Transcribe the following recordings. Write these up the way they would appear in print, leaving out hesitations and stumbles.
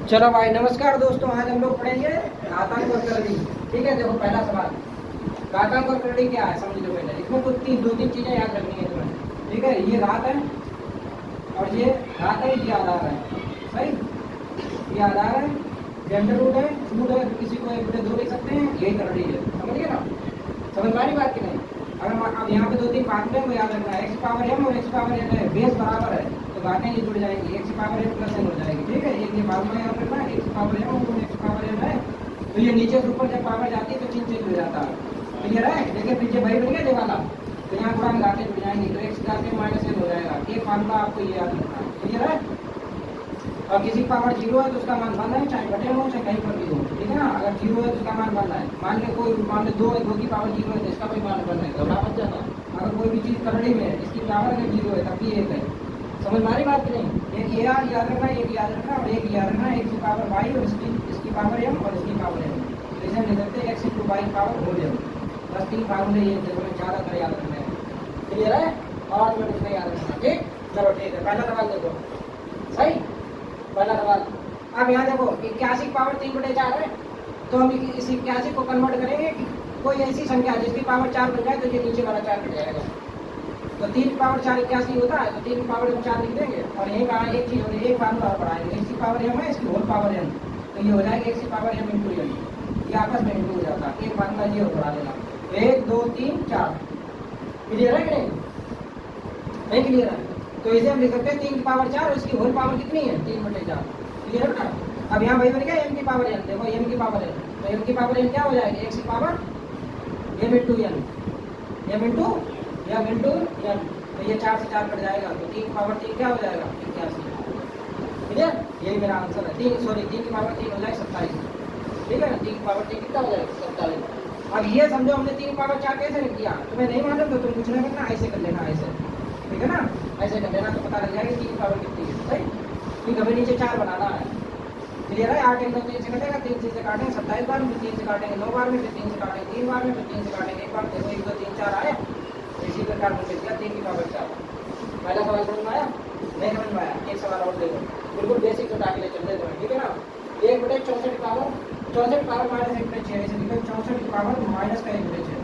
चलो भाई नमस्कार दोस्तों, आज हम लोग पढ़ेंगे घातांक और करड़ी। ठीक है, देखो पहला सवाल घातांक और करड़ी क्या है समझ लो। पहले इसमें कुछ दो तीन चीजें याद रखनी है तुम्हें। ठीक है, ये घात है और ये घात है, ये आधार है। सही, ये आधार है, जेंडर रूट है, रूट है, किसी को एक बटे दो लिख सकते हैं, यही करड़ी है। समझ गए ना? समझ में आ रही बात की नहीं? अगर अब यहाँ पे दो तीन बात है वो याद रखना है। एक्स पावर एम और एक्स पावर एन है, बेस बराबर है तो बातें ये जुड़ जाएंगी, X power M plus N हो जाएगी। ठीक है, एक ये मालूम याद रखना, एक्स पावर एम और एक्स पावर एन है तो ये नीचे से ऊपर जब पावर जाती है तो चिन्ह चेंज हो जाता है। क्लियर है? देखिए पीछे भाई बन गया ये वाला, तो यहाँ थोड़ा हम घाते जुड़ जाएंगे तो एक्स जाके माइनस एन हो जाएगा। एक फार्मूला आपको ये याद रखना है। क्लियर है? और किसी पावर जीरो है तो उसका मान बन है, चाहे बटे हो चाहे कहीं पर भी हो। ठीक है ना? अगर जीरो है तो उसका मान बन है। मान ले कोई मान ले दो की पावर जीरो है तो इसका कोई मान बन है, घबरा मत जाना। अगर कोई भी चीज़ करड़ी में है इसकी पावर अगर जीरो है तब भी एक है। समझ में आ रही बात की नहीं? एक ये याद रखना, एक याद रखना और एक याद रखना, एक की पावर वाई और इसकी पावर एम और इसकी पावर एम। जैसे हम लिख सकते हैं एक्स इंटू वाई पावर हो एम। बस तीन फार्मूले ये ज़्यादातर याद रखना है। क्लियर है? और मैं कुछ नहीं याद रखना। ठीक, चलो ठीक है। पहला सवाल देखो, सही पहला सवाल। अब यहाँ देखो 81 पावर 3/4 है तो हम इस 81 को कन्वर्ट करेंगे कि कोई ऐसी संख्या जिसकी पावर 4 बन जाए तो ये नीचे वाला 4 कट जाएगा। तो 3 की पावर 4 81 होता है तो 3 की पावर 4 लिख देंगे और यहीं कहा एक चीज़ होगी, एक फार्मूला और बढ़ाएंगे। एक्स की पावर एम है, इसकी होल पावर एम, तो ये हो जाएगा एक्स की पावर एम इंटू एम। ये आपस में इंटू हो जाता है। एक फार्मूला ये और बढ़ा देना, 1 2 3 4। क्लियर है कि नहीं क्लियर है? तो इसे हम लिख सकते हैं 3 की पावर 4 और इसकी होल पावर कितनी है 3/4। क्लियर है ना? अब यहाँ वही बन गया एम की पावर एन। देखो एम की पावर एन, तो एम की पावर एन क्या हो जाएगी, एक्स की power M into N, M into N. तो ये 4 से 4 कट जाएगा तो 3 की पावर 3 क्या हो जाएगा 81। क्लियर? यही मेरा आंसर है। 3 की पावर 3 हो जाएगा 27। ठीक है ना? 3 की पावर 3 कितना हो जाएगा 27। अब ये समझो हमने 3 की पावर 4 कैसे लिख दिया, तुम्हें नहीं मालूम तो तुम कुछ नहीं करना, ऐसे कर लेना, ऐसे। ठीक है ना? ऐसे कर लेना तो पता लग जाएगा 3 की पावर कितनी है। सही, ठीक, हमें नीचे 4 बनाना है। क्लियर है? 8 1 3 से कटेगा, 3 से काटेंगे 27 बार में, फिर 3 से काटेंगे 9 बार में, फिर 3 से काटेंगे 3 बार में, फिर 3 से काटेंगे 1 बार। देखो 1 2 3 4 आया, इसी प्रकार हमने किया 3 की पावर 4। पहला सवाल समझ में आया? नहीं समझ में आया? एक सवाल और देखो, बिल्कुल बेसिक तो टाके चल रहे हैं। ठीक है ना? 1/64 की पावर 64 की पावर माइनस 1/6 ऐसे लिखो, 64 की पावर माइनस का 1/6,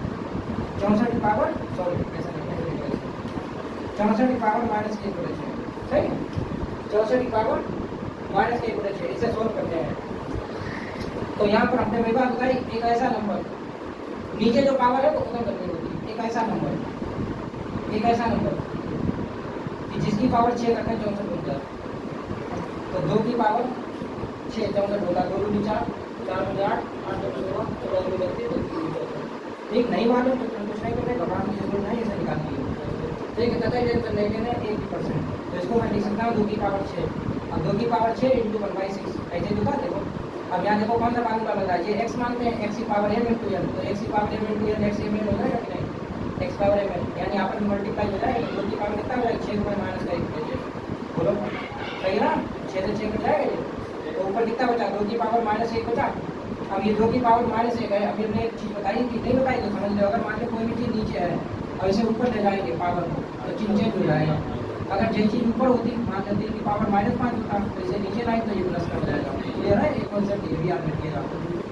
64 की पावर सॉरी ऐसा लिखो, 64 की पावर माइनस की 1/6। सही, 64 की पावर माइनस के 1/6। इसे सोल्व करते हैं तो यहाँ पर हमने वही बात बताई, एक ऐसा नंबर नीचे जो पावर है वो खत्म करनी होगी। एक ऐसा नंबर कि जिसकी पावर 6 करते हैं 64 बन जाए। तो 2 की पावर 6 64 होगा, 2 दूनी 4, 4 दूनी 8, 8 दूनी 16, 16 दूनी 32। ठीक, नहीं मालूम तो तुम कुछ नहीं करते, घबराने की जरूरत नहीं, इसे निकाल दिए। ठीक है, कतई टेंशन नहीं लेना, 1%। तो इसको मैं लिख सकता हूँ 2 की पावर 6। अब 2 की पावर 6 इंटू 1/6 ऐसे होगा। देखो अब यहाँ देखो कौन सा फार्मूला लग रहा है, ये एक्स मानते हैं, एक्स की पावर एम इंटू एन, तो एक्स की power M into N X M N हो जाएगा कि नहीं, एक्स पावर एम एन, यानी आपस में मल्टीप्लाई हो जाएगा। 2 की पावर कितना हो जाएगा 6 रुपये माइनस का 1/6। बोलो सही है ना? 6 से 6 कट जाएगा ये, तो ऊपर कितना बचा 2 की पावर माइनस 1 बचा। अब ये 2 की पावर माइनस 1 है। अब हमने एक चीज़ बताई कि नहीं बताई तो समझ लो, अगर मान लो कोई भी चीज़ नीचे है और इसे ऊपर ले जाएंगे पावर को तो चिन्ह चेंज हो जाएगा। अगर जो चीज़ ऊपर होती मान लेते की पावर -5 होता तो इसे नीचे लाए तो ये प्लस कर जाएगा। क्लियर है? एक कॉन्सेप्ट ये भी याद रखिएगा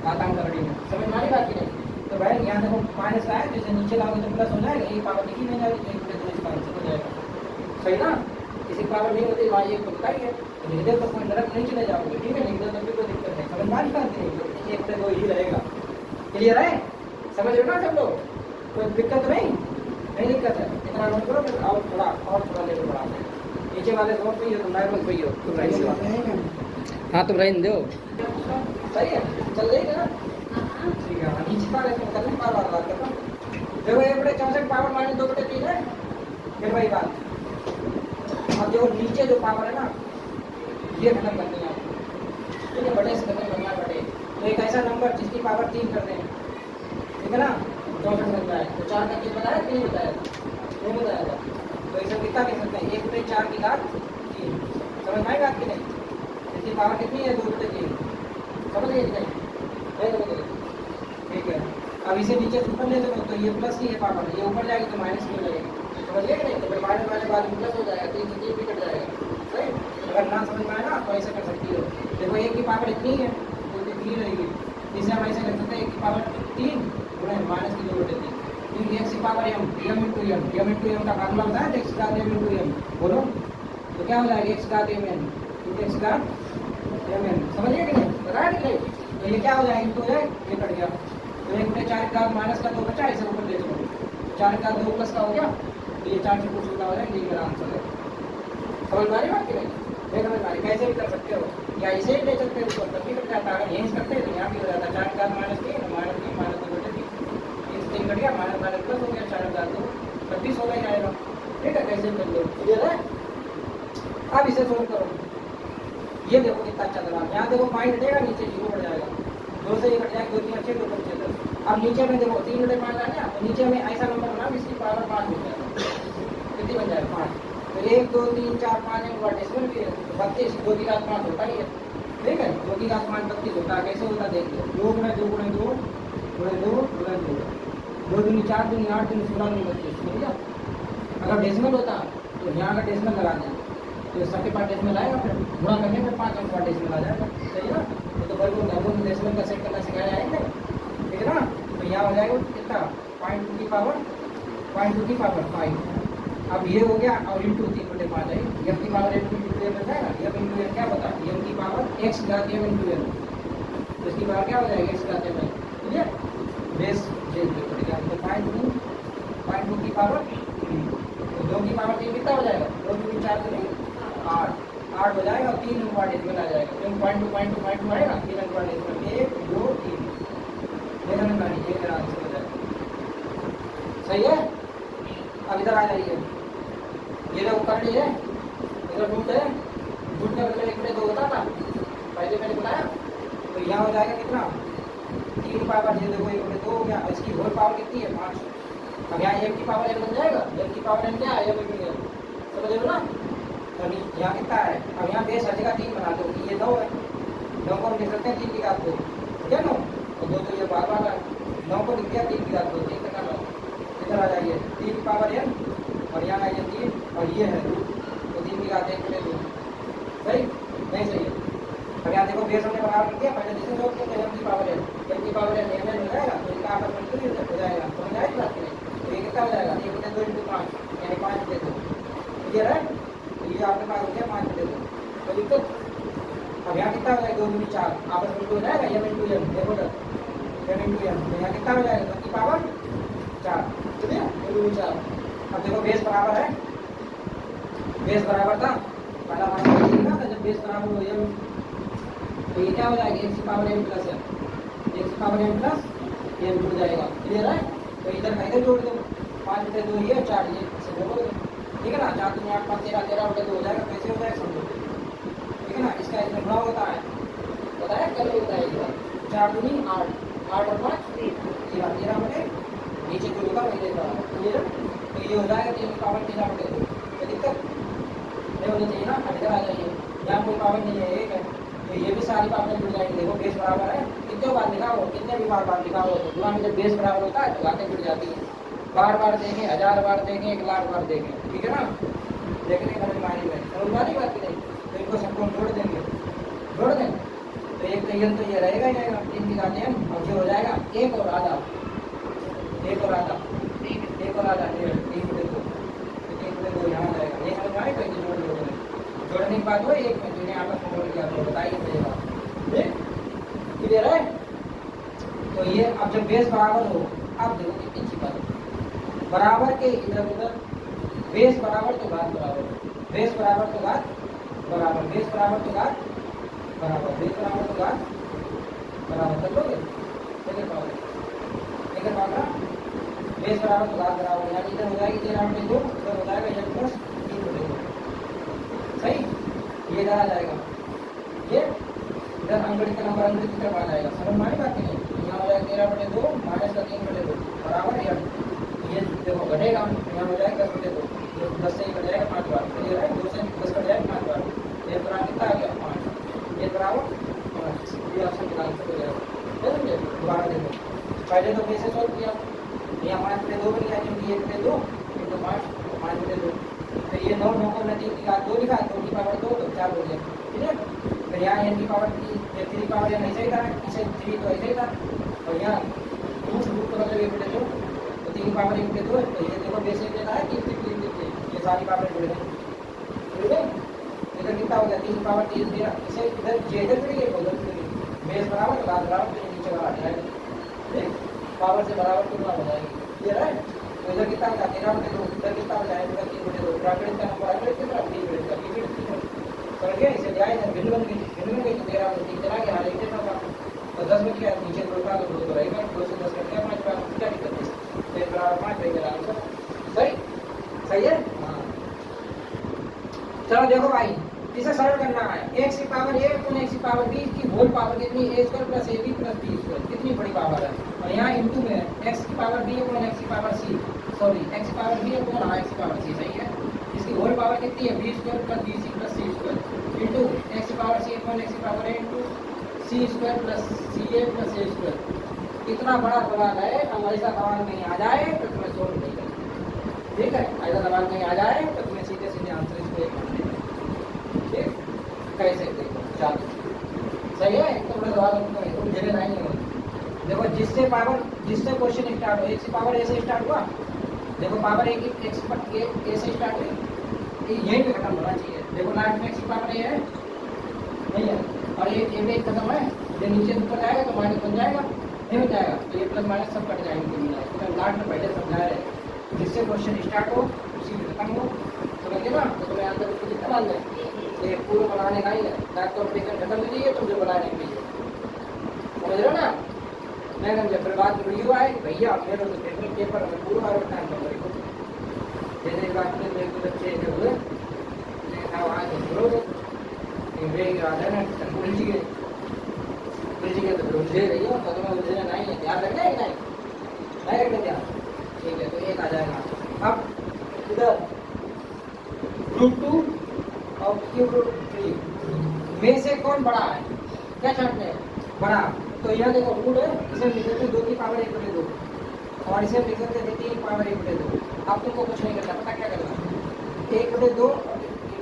घातांक करड़ी में। समझ में आ रही बात की नहीं? तो भाई यहाँ देखो माइनस का है तो इसे नीचे लाओगे तो प्लस हो जाएगा, ये पावर लिखी नहीं जाएगी तो 1/2 इसका आंसर हो जाएगा। सही ना? किसी पावर नहीं होती वहाँ 1 तो बताइए, तो लिख दे तो कोई डायरेक्ट नहीं चले जाओगे। ठीक है, लिख दे तो भी कोई दिक्कत नहीं। समझ में आ रही बात नहीं? तो 1/2 ही रहेगा। क्लियर है? समझ लो ना सब लोग? कोई दिक्कत नहीं दिक्कत है। इतना नोट करो, फिर और थोड़ा लेवल बढ़ाते हैं। नीचे वाले नोट पे तुम नॉर्मल पे हो, तुम रही हाँ तुम रही दो। सही है, चल रही है ना? ठीक है, नीचे वाले तुम करने बार बात करता हूँ। देखो 1/64 पावर माइनस 2/3 है, फिर वही बात। अब जो नीचे जो पावर है ना ये खत्म करनी है आपको। ठीक है, बड़े से खत्म करना बड़े। तो एक ऐसा नंबर जिसकी पावर 3 कर दें, ठीक है ना, 64 बन जाए तो 4 का क्या बताया कि नहीं बताया? नहीं बताया था। तो इसे कितना लिख सकते हैं 1/4 की घात 3। समझ में आई बात की नहीं? इसकी पावर कितनी है 2/3। समझ गए कि नहीं समझ गए? ठीक है, अब इसे नीचे ऊपर ले चलो तो ये प्लस की है पावर, ये ऊपर जाएगी तो माइनस की हो जाएगी। समझ गए कि नहीं? तो फिर माइनस वाले बाद में प्लस हो जाएगा, 3 से 3 भी कट जाएगा। सही, अगर ना समझ में आए ना तो ऐसे कर सकती हो। देखो एक की पावर इतनी है तो इतनी रहेगी, इसे हम ऐसे लिख सकते हैं एक की पावर 3 गुणा माइनस की 2/3 क्योंकि एक्स की पावर m इंटू एम का फार्मूला बताया था एक्स घात m इंटू एम, बोलो तो क्या हो जाएगा एक्स घात m n क्योंकि एक्स घात m n, समझिए कि नहीं, बताया कि नहीं, तो ये क्या हो जाएगा इनको ये कट गया तो 1 बटे 4 घात माइनस का 2 बचा, इसे ऊपर ले चलो 4 घात 2 प्लस का हो गया तो ये 4 से कुछ होता हो जाएगा, ये मेरा आंसर है। समझ में आ रही बात कि नहीं, देखो समझ में आ रही, कैसे भी कर सकते हो या इसे ही ले सकते हो ऊपर तब भी कट जाता है, अगर यहीं से करते हैं तो यहाँ भी हो जाता है 4 घात माइनस 3 माइनस 2 बटे 3 3 कट गया माइनस माइनस प्लस हो गया 4 घात 2 26 हो गया जाएगा, ठीक है, कैसे कर लो क्लियर है। अब इसे सोल्व करो, ये देखो कितना अच्छा जवाब, यहाँ देखो पॉइंट देगा नीचे 0 बढ़ जाएगा, 2 से ये कट जाएगा 2 3 अच्छे 2 5 10, अब नीचे में देखो 3 बटे 5 आ गया तो नीचे में ऐसा नंबर बना जिसकी पावर 5 हो जाएगा, कितनी बन जाएगा 5, तो 1 2 3 4 5 एक बार डेसिमल भी है तो 32 2 की घात 5 होता ही है, ठीक है, 2 की घात 5 32 होता है, कैसे होता है देख लो 2 गुणा 2 गुणा 2 गुणा 2 गुणा 2 2 दूनी 4 दूनी 8 दूनी 16 दूनी 32, समझ गया। अगर डेसिमल होता तो यहाँ का डेसिमल लगा दें तो सबके पास डेसिमल आएगा, फिर गुणा करने में 5 अंक का डेसिमल आ जाएगा, सही है ना, तो बल्कि नंबर में डेसिमल का सेट करना सिखाया जाएगा, ठीक है ना, तो यहाँ हो जाएगा कितना 0.2 की पावर 5, अब ये हो गया और इंटू 3 बटे 5 है, एम की पावर एम इंटू एम बन जाएगा, एम इंटू एम क्या बता एम की पावर एक्स घात एम इंटू एम, तो इसकी पावर क्या हो जाएगा एक्स घात एम, ठीक है, बेस चेंज पड़ेगा तो 0.2 की पावर 3, तो 2 की पावर 3 कितना हो जाएगा 2 दूनी 4 दूनी 8 हो जाएगा, 3 अंक डेसिमल आ जाएगा, तो 0.2 आएगा 3 अंक डेसिमल 1 2 3, मेरा नंबर ये मेरा आंसर हो जाएगा, सही है। अब इधर आ जाइए, ये लोग कर लिए इधर रूट है, रूट का मतलब 1 बटे 2 होता था पहले मैंने बताया, तो यहाँ हो जाएगा कितना 3 पावर, ये देखो 1 बटे 2 हो गया, इसकी होल पावर कितनी है 5, अब यहाँ m की पावर n बन जाएगा, m की पावर n क्या है m इंटू n, समझ लो ना, तो यहाँ कितना है, अब यहाँ बेस हर जगह 3 बना दो, ये 9 है, 9 को हम लिख सकते हैं 3 की घात 2, ठीक है 9 और 2 तो ये बार बार है, 9 को लिख दिया 3 की घात 2, 3 का 9, इधर आ जाइए 3 की पावर n और यहाँ आइए 3 और ये है रूट, तो 3 की घात 1 बटे 2, सही नहीं सही है। अब यहाँ देखो बेस हमने बराबर कर दिया, पहले जैसे सोच के m की पावर n m n हो जाएगा, तो इनका आपस में क्यों हो जाएगा, समझ आएगी बात की नहीं, तो ये कितना हो जाएगा 1 बटे 2 इंटू 5 यानी 5 बटे 2, क्लियर है, तो ये आपके पास हो गया 5 बटे 2, तो दिक्कत। अब यहाँ कितना हो जाएगा 2 दूनी 4 आपस में हो जाएगा m इंटू m, देखो तो m इंटू m, तो यहाँ कितना हो जाएगा 2 की पावर 4, ठीक है 2 दूनी 4, अब देखो बेस बराबर है, बेस बराबर था पहला वाला लिखा था जब बेस बराबर हो m, तो ये क्या हो जाएगा x की power m plus m, x की पावर m प्लस m जुड़ जाएगा, क्लियर है, तो इधर का इधर जोड़ दो 5 बटे 2 ये 4 ये से जोड़ो, ठीक है ना, 4 दूनी 8 5 13 13 बटे 2 हो जाएगा, कैसे हो जाएगा समझो, ठीक है ना, इसका इसमें गुणा होता है, बताया कल होता है ये 4 दूनी 8 8 और 5 13 बटे नीचे जो होगा वही देता है, क्लियर है, तो ये हो जाएगा 3 की पावर 13 बटे 2, कोई दिक्कत नहीं होनी चाहिए ना, इधर आ जाइए, यहाँ कोई पावर नहीं है एक है, तो ये भी सारी पावर जुड़ जाएंगे, देखो बेस बराबर है, कितने बार लिखा हो कितने भी बार लिखा हो, तो गुणा में जब बेस बराबर होता है तो बातें जुड़ जाती है, बार देखें 1000 बार देखें 1 लाख बार देखें, ठीक है ना, देखने का बीमारी में समझ वाली बात नहीं, तो इनको सबको हम जोड़ देंगे, जोड़ दें तो एक तैयार तो ये रहेगा ही रहेगा 3 की घात n और जो हो जाएगा 1 और आधा 1 और आधा 1 और आधा 3 बटे 2, 3 बटे 2 यहाँ जाएगा, ये समझ में आए, तो जोड़ जोड़ने जोड़ने की बात हो एक में जिन्हें आपस में जोड़ दिया तो बताइए मुझे, क्लियर है, तो ये अब जब बेस बराबर हो, अब देखो कितनी अच्छी बात है, बराबर के इधर उधर बेस बराबर तो घात बराबर, बेस बराबर तो घात बराबर, बेस बराबर तो घात बराबर, बेस बराबर तो घात बराबर कर लोगे, ठीक है पाओगे, बेस बराबर तो घात बराबर, यानी इधर हो जाएगी 13 बटे 2, इधर हो जाएगा n प्लस 3 बटे 2, सही, ये इधर आ जाएगा, ये इधर अंगड़ी का नंबर अंगड़ी की तरफ आ जाएगा, समझ में आई बात नहीं, यहाँ हो जाएगा 13 बटे 2 माइनस का 3 बटे 2 बराबर है, ये देखो घटेगा, यहाँ हो जाएगा 10 बटे 2, 10 से ही कट जाएगा 5 बार, क्लियर है, 2 से 10 कट जाएगा 5 बार, ये बराबर कितना आ गया 5, ये बराबर 5, ये ऑप्शन निकाल सकते हो, समझे, दोबारा देखो, पहले तो कैसे सॉल्व किया, यहाँ 5 बटे 2 बन गया क्योंकि 1 बटे 2 इंटू 5 बटे 2, तो ये 9 9 को 3 की घात 2 लिखा, 2 की पावर 2 तो 4 हो गया, ठीक है, फिर फिर यहाँ n की पावर 3 पावर n ऐसे ही था, इसे 3 तो ऐसे ही था, और यहाँ रूट तो मतलब 1/2, तो 3 पावर 1/2, तो ये देखो बेसिक देता है 3 ये सारी पावर जुड़ गई, ठीक है। इधर कितना हो गया 3 पावर 3 दिया, इसे इधर जे इधर जुड़ गई, उधर जुड़ गई, बेस बराबर तो लास्ट बराबर, तो नीचे वाला हट जाएगा, ठीक, पावर से बराबर कितना हो जाएगी, ये राइट। तो इधर कितना होगा 13/2, इधर कितना हो जाएगा 3/2, ब्रैकेट का नंबर है कितना 3 का, समझ गए। इसे जाए इधर भिन्न बन गई तो 13/3 चला गया, हाल एक होगा, तो 10 बच गया, नीचे 2 का तो 2 तो रहेगा, 2 से 10 कट गया 5 बार, क्या दिक्कत है, 1 बराबर 5 रहेगा आंसर, सही सही है। हाँ चलो देखो भाई, इसे सरल करना है, x की पावर a अपॉन x की पावर b की होल पावर कितनी, a square plus ab plus b square, कितनी बड़ी पावर है, और यहाँ इंटू में x की पावर b अपॉन x की पावर c, सॉरी x की पावर b अपॉन x की पावर c, सही है। इसकी होल पावर कितनी है, b square plus bc plus c square into x की पावर c अपॉन x की power a into c square plus ca plus a square. इतना बड़ा सवाल है, अब ऐसा सवाल कहीं आ जाए तो तुम्हें सोल्व नहीं करना, ठीक है। ऐसा सवाल कहीं आ जाए तो तुम्हें सीधे सीधे आंसर इसको एक करना, ठीक, कैसे देखो चलो, सही है। एक तो बड़ा सवाल तुम जगह नहीं है, देखो जिससे क्वेश्चन स्टार्ट हो, x की पावर a से स्टार्ट हुआ, देखो पावर a की x पर a से स्टार्ट हुई, यहीं पे खत्म होना चाहिए, देखो लास्ट में x की पावर a है नहीं है, और ये a में खत्म है, ये नीचे ऊपर जाएगा तो माइनस बन जाएगा, नहीं बन जाएगा, तो ये प्लस माइनस सब कट जाएंगे, तो लास्ट में पहले समझा रहे, जिससे क्वेश्चन स्टार्ट हो उसी में खत्म हो, समझ गए ना। तो तुम्हें आंसर उसको कितना मान है, ये पूरा बनाने का ही है, डाक कॉम्पिटिशन खत्म कीजिए तुम जो बनाने के लिए, समझ रहे हो ना। मैं समझे फिर बात वीडियो आए भैया मेरे तो पेपर में पूरा हर टाइम कर रही, जैसे बात में मेरे को बच्चे जो हुए वहाँ तो उलझे रही हो, तो तुम्हें उलझना नहीं है, ध्यान रखना है नहीं रखना ध्यान, ठीक है। तो एक आ जाएगा, अब इधर √2 और √3 में से कौन बड़ा है, क्या छांटने हैं, बड़ा, तो यह देखो रूट है, इसे लिख देते 2 की पावर 1/2 और इसे लिख देते 3 की पावर 1/2। अब तुमको कुछ नहीं करना, पता क्या करना, 1/2 और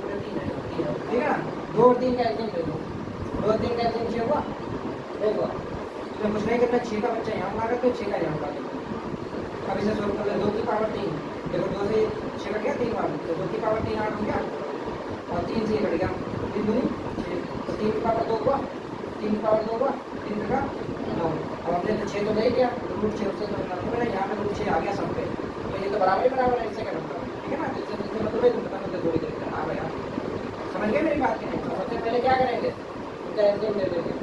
1/3 है, ठीक है ना, 2 और 3 का एल्सियम ले लो, 2 और 3 का एल्सियम 6 हुआ, देखो तुम्हें कुछ नहीं करना, 6 का बच्चा यहाँ मारा तो 6 का यहाँ मारा, अब इसे सोल्व कर लो, 2 की पावर 3, देखो 2 से 6 कट गया, 3 बार तो 2 की पावर 3 8 हो गया, और 3 से कट गया 3 दूनी 6, तो 3 की पावर 2 हुआ, 3 की पावर 2 हुआ, 3 का 9, अब हमने तो 6 तो ले गया, √6 से तो मतलब यहाँ पे √6 आ गया सब पे, तो ये तो बराबर है इससे क्या मतलब, ठीक है ना। इससे मतलब है तुम पता मतलब थोड़ी देर आ गया, समझ गए मेरी बात की नहीं। तो सबसे पहले क्या करेंगे, उनका एल्सियम ले लेंगे,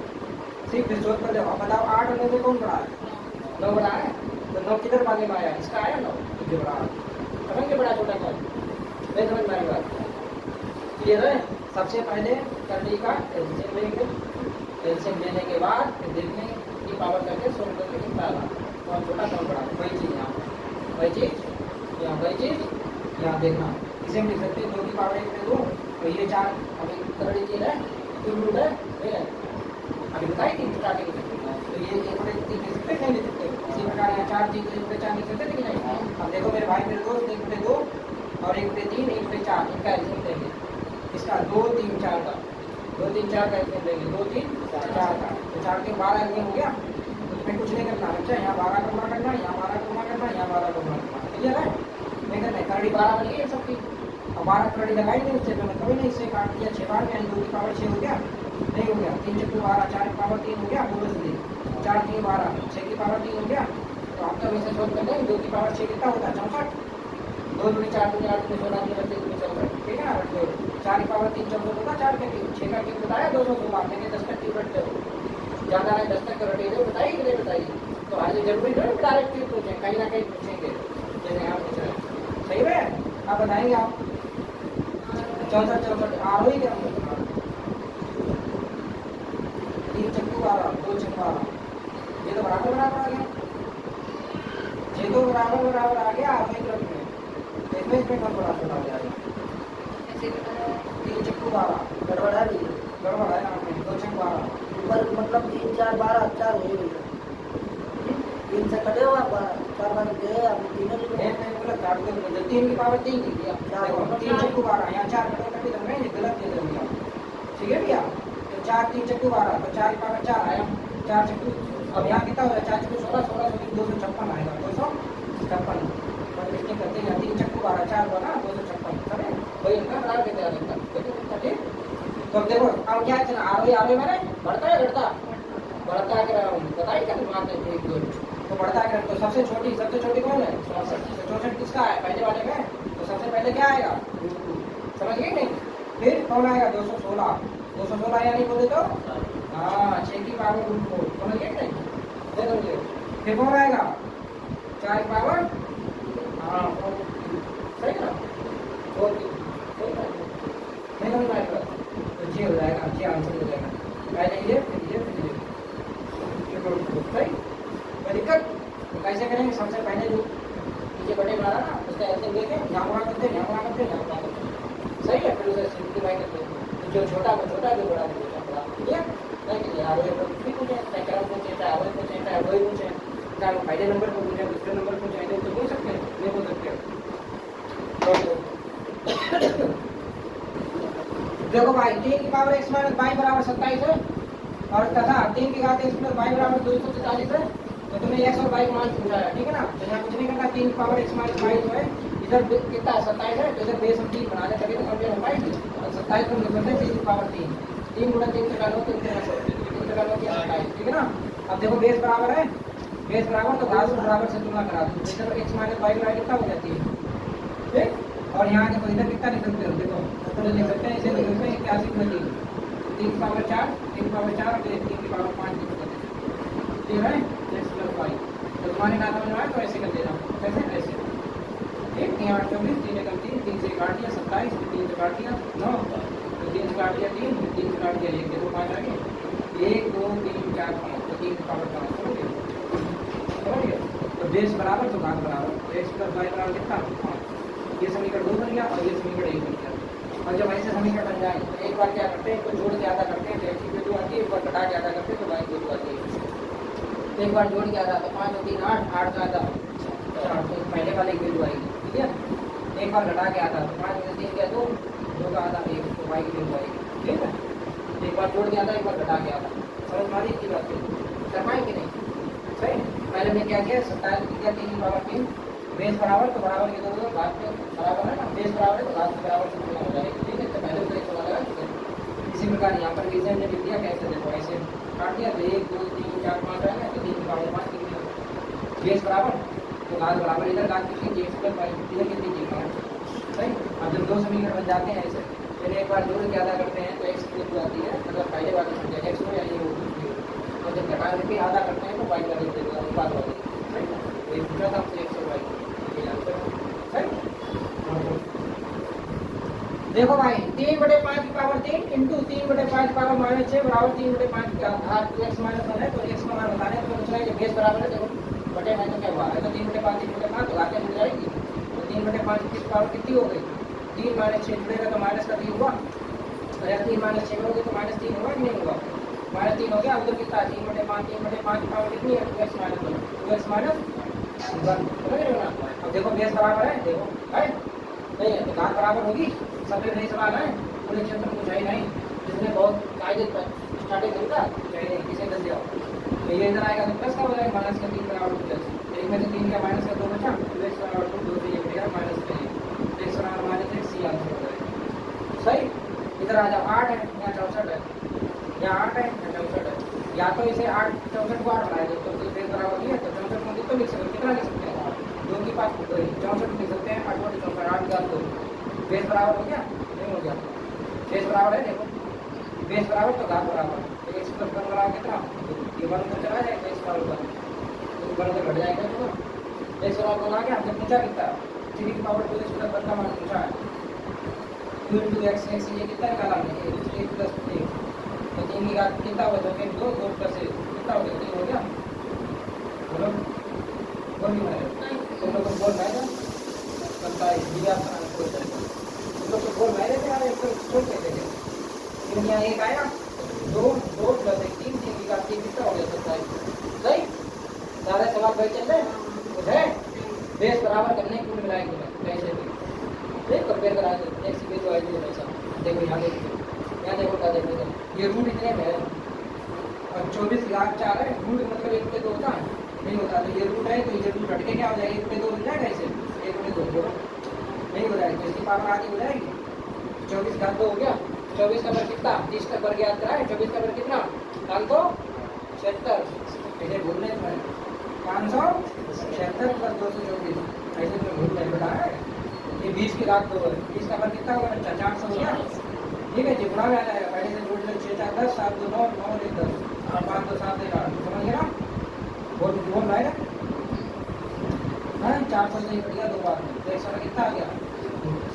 ठीक, फिर सोच कर देखो, बताओ 8 और 9 में कौन बड़ा है, 9 बड़ा है, तो 9 किधर भागे में आया, इसका आया 9, जो बड़ा है, समझ के बड़ा छोटा कौन, नहीं समझ मेरी बात, क्लियर है। सबसे पहले करने का एल्सियम लेंगे, एल्सियम लेने के बाद फिर देखने की पावर करके सोल्व करके निकालना, कौन छोटा कौन बड़ा, वही चीज़ यहाँ, वही चीज़ यहाँ, वही चीज़ यहाँ देखना, इसे हम लिख सकते हैं 2 की पावर 1/2, तो ये 4 अभी करड़ी चीज है, रूट है, ठीक है, अभी बताई थी स्टार्टिंग में, तो ये 1/3 लिख सकते नहीं लिख सकते, इसी प्रकार यहाँ 4 चीज 1/4 लिख सकते कि नहीं। अब देखो मेरे भाई मेरे दोस्त 1/2 और 1/3 1/4 इनका एल्सियम लेंगे, इसका 2 3 4 का 2 3 4 का एल्सियम लेंगे, 2 3 4 का, तो 4 के 12 एल्सियम हो गया, तो तुम्हें कुछ नहीं करना बच्चा, यहाँ 12 का गुणा करना, यहाँ 12 का गुणा करना, यहाँ 12 का गुणा करना, क्लियर है, नहीं करना है, करड़ी 12 बन गई सबकी, अब 12 करड़ी लगाई नहीं, उससे मैंने कभी नहीं, इससे काट दिया 6 बार में, यानी 2 की पावर 6 हो गया, नहीं हो गया, 3 × 12 4 की पावर 3 हो गया, बोलो जल्दी, 4 3 12 6 की पावर 3 हो गया, तो आप तब इसे सोल्व कर लेंगे, 2 की पावर 6 कितना होता है 64, 2 दूनी 4 दूनी 8 दूनी 16 दूनी 32 दूनी 64, ठीक है ना, 4 की पावर 3 14 होता, 4 का क्यूब 6 का क्यूब बताया 200 बार, लेकिन 10 का क्यूब रटते हो, ज़्यादा नहीं 10 तक रटेगा, बताइए कि नहीं बताइए, तो आज जरूरी नहीं डायरेक्ट क्यूब पूछें, कहीं ना कहीं पूछेंगे, जैसे यहाँ पूछ रहे हैं, सही है, आप बताएंगे आप 64 64 आ रही क्या, 3 चक्कू 12 2 चक्कू 12, ये तो बराबर बराबर आ गया, ये तो बराबर बराबर आ गया, आप एक रख में इसमें कौन बड़ा छोटा आ जाएगा, 3 चक्कू 12 गड़बड़ है भी, गड़बड़ है यहाँ पे, 2 चक्कू 12 ऊपर मतलब 3 4 12 4 हो गई, 3 से कटे हुआ 4 बार गए, अब 3 मैं बोला काट कर 3 की पावर 3 की दिया, देखो 3 चक्कू 12 यहाँ 4 कटो कटी तो नहीं गलत दे दिया, ठीक है भैया, तो 4 3 चक्कू 12 तो 4 की पावर 4 आया 4 चक्कू। अब यहाँ कितना हो रहा है 4 चक्कू 16 16 256 आएगा 256। और इसके करते हैं 3 चक्कू 12 4 बना 256 समझे वही इनका बराबर कहते हैं इनका ठीक। तो अब देखो अब क्या चला आरोही मैंने बढ़ता है घटता बढ़ता है बताइए क्या बात है एक दो तो बढ़ता है तो सबसे छोटी कौन है 64 किसका है पहले वाले में तो सबसे पहले क्या आएगा समझ गए नहीं। फिर कौन आएगा 216 यानी बोले तो हाँ 6 की पावर √4 समझ गए नहीं दे दो। फिर कौन आएगा 4 की पावर हाँ 4 सही ना 4 सही ना नहीं समझ आएगा तो ये हो जाएगा ये आंसर हो जाएगा पहले ये फिर ये फिर ये सही कोई दिक्कत तो कैसे करेंगे सबसे पहले जो नीचे बटे मारा ना उसका ऐसे लेके यहाँ बड़ा करते सही है फिर उसे सिंप्लीफाई करते तो जो छोटा को छोटा जो बड़ा को बड़ा ठीक है नहीं कि यार ये ठीक पूछे चाहे क्रम पूछे चाहे अवधि पूछे चाहे वही पूछे चाहे वो पहले नंबर को पूछे दूसरे नंबर को चाहे तो बोल सकते हैं ये बोल सकते हैं। देखो भाई 3 की पावर x माइनस 22 बराबर 27 है और तथा 3 की घात x प्लस 22 बराबर 244 है तो तुमने x और y का मान पूछा है ठीक है ना तो यहाँ कुछ नहीं करना 3 की पावर x माइनस 22 जो है इधर कितना 27 है तो इधर बेस हम 3 बना लेते हैं तो कंपेयर हम 22 और 27 को लिख सकते हैं 3 की पावर 3 गुणा 3 से डालो 3 से डालो 27 ठीक है ना। अब देखो बेस बराबर है बेस बराबर तो घात बराबर से तुलना करा दो इधर x माइनस 22 बराबर कितना हो जाती है ठीक। और यहाँ देखो इधर कितना लिख सकते हो देखो तो लिख सकते हैं इसे लिख सकते हैं 81 में 3 की पावर 4 3 की पावर 4 और 3 की पावर 5 लिख सकते हैं ठीक है x प्लस y तो तुम्हारे ना समझ में आए तो ऐसे कर देना कैसे ऐसे ठीक 3 8 24 3 एकम 3 3 से काट दिया 27 3 से काट दिया 9 तो 3 से काट दिया 3 3 से काट दिया 1 देखो 5 आ गए 1 2 3 4 5 तो 3 की पावर 5 समझ गए तो बेस बराबर तो घात बराबर तो x प्लस y बराबर कितना 5 ये समीकरण 2 बन गया और ये समीकरण 1 बन गया। और जब ऐसे समीकरण बन जाए तो एक बार क्या करते हैं इसको जोड़ के आधा करते हैं तो x की वैल्यू आती है एक बार घटा के आधा करते हैं तो y की वैल्यू आती है एक बार जोड़ के आधा तो 5 और 3 8 8 का आधा 4 तो पहले वाले की वैल्यू आएगी ठीक है। एक बार घटा के आधा तो 5 में 3 क्या 2 2 का आधा 1 तो y की वैल्यू आएगी ठीक है। एक बार जोड़ के आधा एक बार घटा के आधा समझ मारी इसकी बात कर पाए कि नहीं सही। पहले हमने क्या किया 27 किया 3 की पावर 3 बेस बराबर तो बराबर के दो घात के बराबर है ना बेस बराबर है तो घात के बराबर से तुलना हो जाएगी ठीक है। तो पहले तो एक सवाल लगा इसी प्रकार यहाँ पर रीजन ने लिख दिया कैसे देखो ऐसे काट दिया तो 1 2 3 4 5 आएगा तो 3 की पावर 5 कितनी बेस बराबर तो घात बराबर इधर घात कितनी x प्लस y इधर कितनी की 5 सही। अब जब दो समीकरण बन जाते हैं ऐसे फिर एक बार जोड़ के आधा करते हैं तो x की वैल्यू आती है मतलब पहले वाली संख्या x हो या ये हो और जब घटा करके आधा करते हैं तो y वाली वैल्यू बात वाली सही। ये पूछा था हमसे x और y देखो भाई 3/5 की पावर 3 इंटू 3/5 पावर माइनस 6 बराबर 3/5 का घात 2x माइनस 1 है तो x का मान बताने तो पूछ रहा है कि बेस बराबर है देखो बटे में तो क्या हुआ है तो 3/5 3/5 तो घातें मिल जाएगी तो 3/5 की पावर कितनी हो गई 3 माइनस 6 जुड़ेगा तो माइनस का 3 हुआ अगर 3 माइनस 6 करोगे तो माइनस 3 होगा कि नहीं होगा माइनस 3 हो गया उधर कितना 3/5 3/5 की पावर कितनी है 2x माइनस 1 2x माइनस 1 समझ रहे हो ना। अब देखो बेस बराबर है देखो है नहीं है तो घात बराबर होगी सबसे नहीं सवाल है पूरे क्षेत्र में पूछा ही नहीं जिसने बहुत कायदे पर स्टार्टिंग करी था चाहिए नहीं किसे कर दिया तो ये इधर आएगा तो प्लस का हो जाएगा माइनस का 3 बराबर प्लस एक में से 3 का माइनस का 2 बचा 2x बराबर 2 से ये बढ़ेगा माइनस का x बराबर माइनस x सी आंसर हो जाएगा सही। इधर आ जाओ 8 है यहाँ 64 है यहाँ 8 है यहाँ 64 है या तो इसे 8 64 को 8 बनाए तो बेस बराबर नहीं है तो 64 को कितना लिख सकते कितना लिख सकते हैं 2 की 5 64 लिख सकते हैं 8 बटे 64 8 का 2 बेस बराबर हो गया नहीं हो गया बेस बराबर है देखो बेस बराबर तो घात बराबर तो x प्लस 1 बराबर कितना ये 1 ऊपर चला जाएगा x बराबर 1 1 तो घट जाएगा तो x बराबर 1 आ गया हमने पूछा कितना 3 की पावर 2 x प्लस 1 का मान पूछा है 2 into x x ये कितना निकाला हमने 1 प्लस 1 तो 3 की घात कितना हो जाएगा 2 2 प्लस 1 कितना हो गया 3 हो गया बोलो बोल नहीं तुम लोग को बोल रहा है बनता है ये आप आंसर हो जाएगा तुम लोग को बोल रहे थे यार एक छोड़ के देखे लेकिन यहाँ एक आया 2 2 प्लस 1 3 3 की घात 3 कितना हो गया 27 सही। सारे सवाल भाई चल रहे कुछ है बेस बराबर करने कुल मिलाएंगे कैसे भी देख कंपेयर करा दे x की वैल्यू है ऐसा देखो यहाँ देखो क्या देखो ये रूट इतने में है और 24,4 है। रूट मतलब 1/2 होता है, नहीं होता। तो ये रूट है, तो ये रूट हट के क्या हो जाएगा, 1/2 बन जाएगा इसे, 1/2 बोलो नहीं हो जाएगा। तो इसकी पावर आधी हो जाएगी, 24/2 हो गया। 24 का वर्ग कितना, 30 का वर्ग याद कराए, 24 का वर्ग कितना, 576। इसे भूलने में 576 + 224, ऐसे तो भूल नहीं पड़ा है। ये 20 की घात 2 है, 20 का वर्ग कितना होगा बच्चा, 400 हो गया। ठीक है जी, गुणा में आ जाएगा, पहले से जोड़ लो, 6 4 10, 7 2 9, 9 1 10, 5 2 7 1 8, समझ गया ना। बोल रहा है ना, हाँ 400 से ही कट गया 2 बार में, तो 100 कितना आ गया,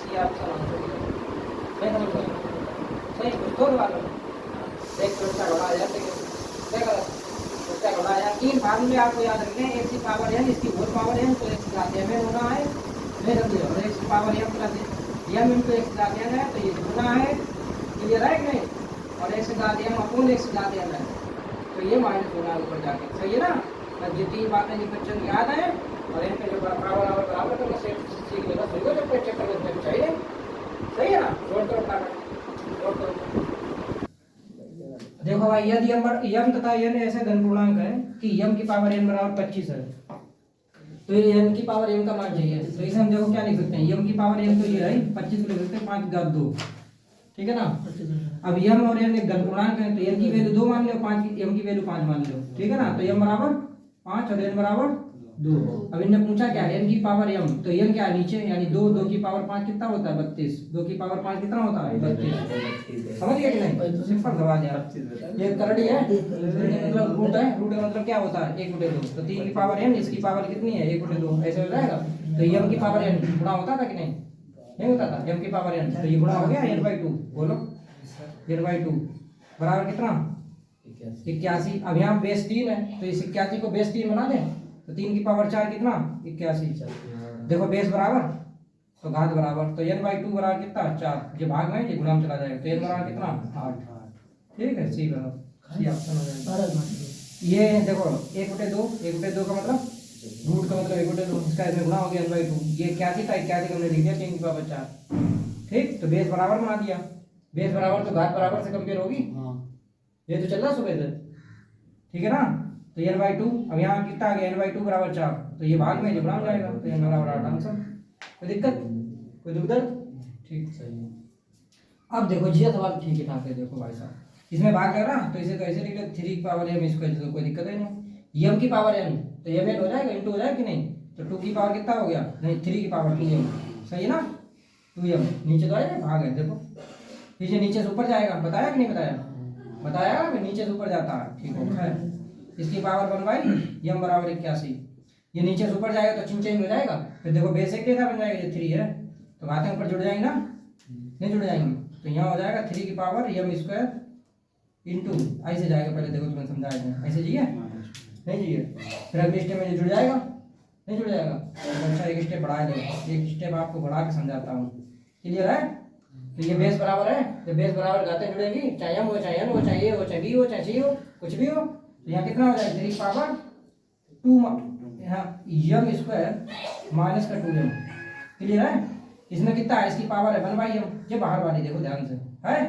सी आप सही समझ लो, सही कुछ तो लगा लो। देख छोटा बड़ा आ जाते हैं, देखो छोटा बड़ा आ जाए। 3 भाग में आपको याद रखना है, 1 की पावर n, इसकी होल पावर n, तो 1 की घात m n होना है, नहीं समझे, और 1 की power m plus m into 1 की घात n है, तो ये गुना है, क्लियर है कि नहीं, और 1 की घात m अपॉन 1 की घात n है, तो ये माइनस होना है ऊपर जाके, सही है ना। बस ये 3 बातें जो बच्चों को याद है, और इन पे जो बराबर करके सीख लेगा, सही हो, जब कोई चक्कर में चाहिए, सही है ना। नोट करो फटाफट, नोट करो। देखो भाई, यदि m तथा n ऐसे धन पूर्णांक है कि m की पावर n बराबर 25 है, तो ये n की पावर m का मान चाहिए। तो इसे हम देखो क्या लिख सकते हैं, m की पावर m तो ये है 25 को लिख सकते हैं 5 घात 2, ठीक है ना। अब m और n एक धन पूर्णांक है, तो n की वैल्यू 2 मान लो, 5 की m की वैल्यू 5 मान लो, ठीक है ना। तो m बराबर 5 और n बराबर 2। अब इनने पूछा क्या है, n की पावर m, तो n क्या है नीचे, यानी 2 की पावर 5 कितना होता है 32, 2 की पावर 5 कितना होता है 32, समझ गए कि नहीं। तो सिंपल सवाल यार, ये करड़ी है, मतलब रूट है, रूट का मतलब क्या होता है 1/2, तो 3 की पावर n, इसकी पावर कितनी है 1/2, ऐसे हो जाएगा। तो m की पावर n गुणा होता था कि नहीं होता था, m की पावर n, तो ये गुणा हो गया n/2, बोलो n/2 बराबर कितना 81। अब यहाँ बेस 3 है, तो इस 81 को बेस 3 बना दें, तो 3 की पावर 4 कितना 81, देखो बेस बराबर तो घात बराबर, तो n/2 बराबर कितना 4, ये भाग में ये गुणा में चला जाएगा, तो n बराबर कितना 8, ठीक है, सी बराबर सी ऑप्शन हो जाएगा। ये देखो 1/2, 1/2 का मतलब रूट का मतलब 1/2, इसका इसमें गुणा हो गया n/2, ये 81 था, 81 को हमने लिख दिया 3 की पावर 4, ठीक। तो बेस बराबर बना दिया, बेस बराबर तो घात बराबर से कंपेयर होगी, ये तो चल रहा सुबह से, ठीक है ना। तो n/2, अब यहाँ कितना आ गया n/2 बराबर 4, तो ये भाग में गुणा हो जाएगा, तो n बराबर 8 आंसर। कोई दिक्कत, कोई दुविधा, ठीक सही है। अब देखो ये सवाल ठीक है ठाक है, देखो भाई साहब इसमें भाग कर रहा, तो इसे तो ऐसे लिख लो 3 की पावर m स्क्वायर, तो कोई दिक्कत है नहीं। m की पावर n, तो m n हो जाएगा, इंटू हो जाएगा कि नहीं, तो 2 की पावर कितना हो गया, नहीं 3 की पावर 2m, सही है ना, 2m नीचे तो आएगा, भाग है देखो, पीछे नीचे से ऊपर जाएगा, बताया कि नहीं बताया मैं नीचे से ऊपर जाता है, ठीक है। इसकी पावर 1/m बराबर 81, ये नीचे से ऊपर जाएगा तो चिन्ह चेंज हो जाएगा, फिर देखो बेसिक कैसा बन जाएगा, ये 3 है, तो घातें ऊपर जुड़ जाएंगे ना, नहीं जुड़ जाएंगे, तो यहाँ हो जाएगा 3 की पावर m स्क्वायर इंटू, ऐसे जाएगा, पहले देखो तुम्हें समझाया था, ऐसे जिए नहीं जिए, फिर अगले स्टेप में जुड़ जाएगा, नहीं जुड़ जाएगा, अच्छा एक स्टेप बढ़ा दो, एक स्टेप आपको बढ़ा के समझाता हूँ, क्लियर है। तो ये बेस बराबर है, तो बेस बराबर घातें जुड़ेंगी, चाहे m हो, चाहे n हो, चाहे a हो, चाहे b हो, चाहे c हो, कुछ भी हो, तो यहाँ कितना हो जाएगा 3 की पावर 2, यहाँ m स्क्वायर माइनस का 2m, क्लियर है। इसमें कितना है, इसकी पावर है 1/m, ये बाहर वाली देखो ध्यान से है,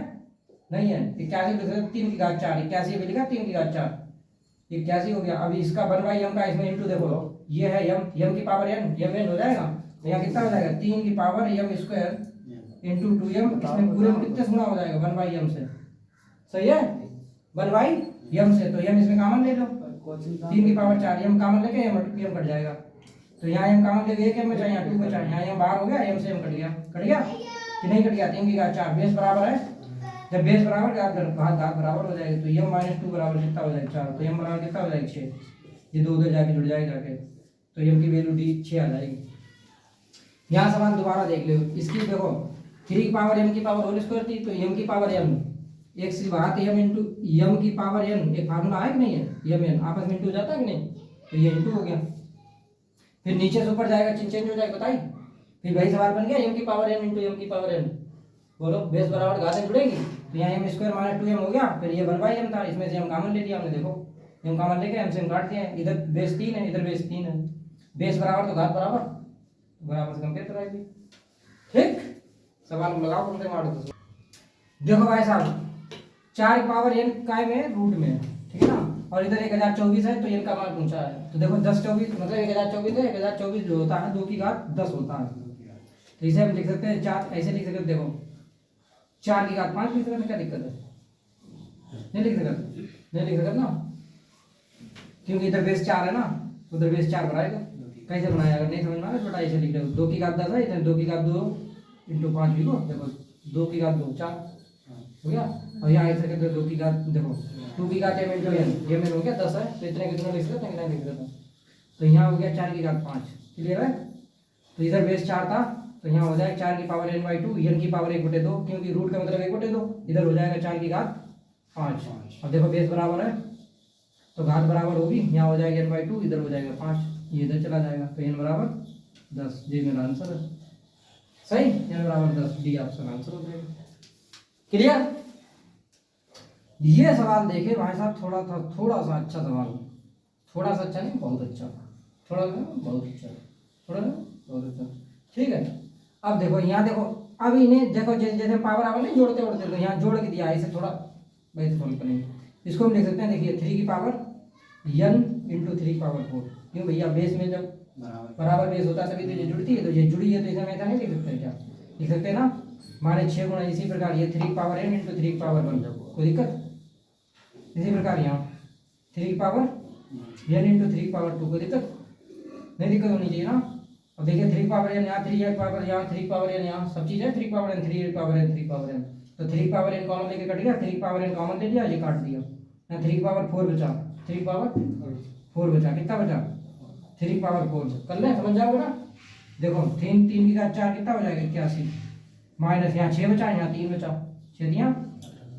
नहीं है 81 3 की घात 4, 81 भी लिखा 3 की घात 4, 81 हो गया। अभी इसका 1/m का इसमें इंटू देखो, ये है m की पावर n, m n हो जाएगा, तो यहाँ कितना हो जाएगा 3 की power m square into 2m, इसमें पूरे में कितने से गुणा हो जाएगा 1/m से, सही है 1/m से, तो m इसमें कॉमन ले लो, 3 की पावर 4, m कॉमन लेके m कट जाएगा, तो यहाँ m कॉमन लेके 1 m बचा, यहाँ 2 बचा, यहाँ m बाहर हो गया, m से m कट गया कि नहीं कट गया, 3 की घात 4, बेस बराबर है, जब बेस बराबर घात बराबर हो जाएगी, तो m - 2 बराबर कितना हो जाएगा 4, तो m बराबर कितना हो जाएगा 6, ये 2 उधर जाके जुड़ जाएगा जाके, तो m की वैल्यू 6 आ जाएगी। यहाँ सवाल दोबारा देख लो, इसकी देखो 3 की पावर m की पावर होल स्क्वायर थी, तो m की पावर m, एक सी बात m इंटू m की पावर n, एक फार्मूला है कि नहीं है, m n आपस में इंटू हो जाता है कि नहीं, तो ये इंटू हो गया, फिर नीचे से ऊपर जाएगा, चिन्ह चेंज हो जाएगा, बताइए, फिर वही सवाल बन गया m की पावर n इंटू m की पावर n, बोलो बेस बराबर घातें जुड़ेंगी, तो यहाँ m स्क्वायर माइनस 2m हो गया, फिर ये 1/m था, इसमें से हम कॉमन ले लिया हमने, देखो m कॉमन लेके m से हम काट दिया, इधर बेस 3 है, इधर बेस 3 है, बेस बराबर तो घात बराबर से कंपेयर कराएगी, ठीक। सवाल लगाओ, तुमसे मारो। देखो भाई साहब 4 की पावर n काय में है, रूट में है, ठीक है ना। और इधर 1024 है तो n का मान पूछा है, तो देखो 1024 मतलब 1024 है, 1024 जो होता है 2 की घात 10 होता है, तो इसे हम लिख सकते हैं 4, ऐसे लिख सकते हैं, देखो 4 की घात 5 लिख सकते हैं, क्या दिक्कत है, नहीं लिख सकते, नहीं लिख सकते ना, क्योंकि इधर बेस 4 है ना, उधर बेस 4 बनाएगा, कैसे बनाया, अगर नहीं समझ में आ रहा बेटा ऐसे लिख रहे हो, 2 की घात 10 है, इधर 2 की घात 2 इंटू 5 लिखो, देखो 2 की घात 2 4 हो गया, और यहाँ ऐसे करते 2 की घात, देखो 2 की घात m इंटू n, ये में हो गया 10 है, तो इतने कितना लिख सकते हैं, कितना लिख सकते हैं, तो यहाँ हो गया 4 की घात 5, क्लियर है, तो इधर बेस 4 था, तो यहाँ हो जाएगा 4 की पावर n/2, n की पावर 1/2, क्योंकि रूट का मतलब 1/2, इधर हो जाएगा 4 की घात 5, अब देखो बेस बराबर है तो घात बराबर होगी, यहाँ हो जाएगा n/2, इधर हो जाएगा 5, ये इधर चला जाएगा, तो n बराबर 10, ये मेरा आंसर है, सही, n बराबर 10, डी ऑप्शन आंसर हो जाएगा, क्लियर। ये सवाल देखे भाई साहब, थोड़ा सा अच्छा सवाल, थोड़ा सा अच्छा नहीं, बहुत अच्छा, थोड़ा सा बहुत अच्छा, थोड़ा सा बहुत अच्छा, ठीक है। अब देखो यहाँ देखो, अब इन्हें देखो जैसे पावर आवर नहीं जोड़ते उड़ते, तो यहाँ जोड़ के दिया है, इसे थोड़ा वैसे सोल्व करेंगे, इसको हम लिख सकते हैं, देखिए 3 की पावर n इंटू 3 की पावर 4, क्यों भैया बेस में जब बराबर बेस होता है तभी तो ये जुड़ती है, तो ये जुड़ी है, तो इसे हम ऐसा नहीं लिख सकते, क्या लिख सकते हैं ना, माने 6 गुना, इसी प्रकार ये 3 की पावर n इंटू 3 की पावर 1, कोई दिक्कत, इसी प्रकार यहाँ 3 की पावर n इंटू 3 की पावर 2, कोई दिक्कत नहीं, दिक्कत होनी चाहिए ना। अब देखिए 3 की पावर n यहाँ, 3 की पावर यहाँ, 3 की पावर n यहाँ, सब चीज़ है 3 की पावर n, 3 की पावर n, 3 की पावर n, तो 3 की पावर n कॉमन लेके कट गया, 3 की पावर n कॉमन ले लिया, ये काट दिया, यहाँ 3 की पावर 4 बचा, 3 की पावर 4 बचा, कितना बचा 3 की पावर 4, कर ले, समझ जाओगे ना। देखो 3 की घात 4 कितना हो जाएगा 81, माइनस यहाँ 6 बचा, यहाँ 3 बचा, 6 दिया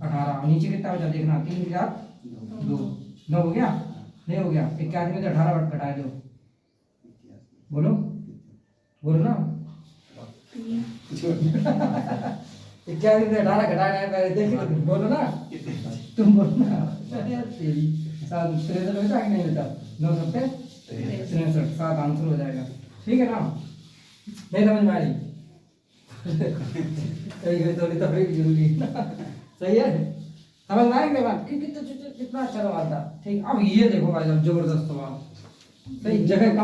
18, नीचे कितना बचा देखना, 3 की घात 2, 9 हो गया, नहीं हो गया, 81 में से 18 घटाए दो, बोलो बोलो ना 81 में 18 घटाना है, पहले देख लो, बोलो ना, तुम बोलो ना, तेरी 7 63 बचा कि नहीं बचा, 9 सत्ते 63, 7 आंसर हो जाएगा, ठीक है ना, नहीं समझ में आ रही थोड़ी तफरीक जरूरी है, सही है, समझ में आएगी बात, कितना अच्छा सवाल था, ठीक। अब ये देखो भाई साहब, जबरदस्त सवाल, सही जगह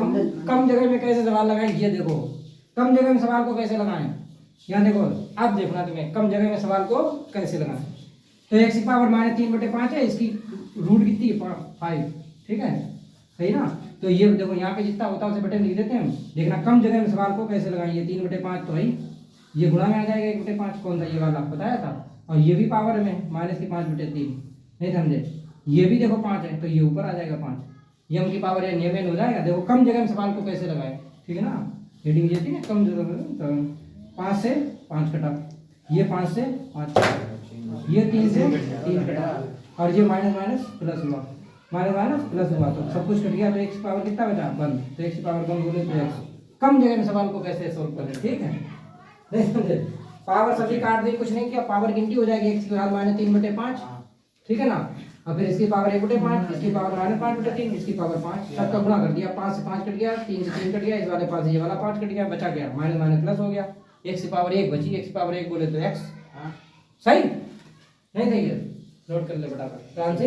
कम जगह में कैसे सवाल लगाएं, ये देखो कम जगह में सवाल को कैसे लगाएं, यहाँ देखो, अब देखना तुम्हें कम जगह में सवाल को कैसे लगाएं, तो x की पावर -3/5 है, इसकी रूट कितनी है 5, ठीक है, सही ना, तो ये देखो यहाँ पे जितना होता है उसे बटे लिख देते हैं हम, देखना कम जगह में सवाल को कैसे लगाएं, ये 3/5 तो भाई ये गुणा में आ जाएगा 1/5, कौन सा ये वाला बताया था, और ये भी पावर में -5/3, नहीं समझे, ये भी देखो 5 है, तो ये ऊपर आ जाएगा 5, ये m की पावर n, ये हो जाएगा, देखो कम जगह में सवाल को कैसे लगाए, ठीक है ना, हेडिंग ये थी ना कम जगह में, तो 5 से 5 कटा, ये 5 से 5 कटा, ये 3 से 3 कटा, और ये माइनस माइनस प्लस हुआ, माइनस माइनस प्लस हुआ, तो सब कुछ कट गया, तो x की पावर कितना बचा 1, तो x की पावर 1 बोले तो x, कम जगह में सवाल को कैसे सोल्व करें, ठीक है, नहीं समझे, पावर सभी काट दी, कुछ नहीं किया, पावर गिनती हो जाएगी, x की पावर -3/5, ठीक है ना, और फिर इसकी पावर 1/5, इसकी पावर -5/3, इसकी पावर 5, सबका गुणा कर दिया, 5 से 5 कट गया, 3 से 3 कट गया, इस वाले 5 से ये वाला 5 कट गया, बचा गया माइनस माइनस प्लस हो गया, x की पावर 1 बची, x की पावर 1 बोले तो x, सही नहीं सही है, नोट कर ले फटाफट, ध्यान से।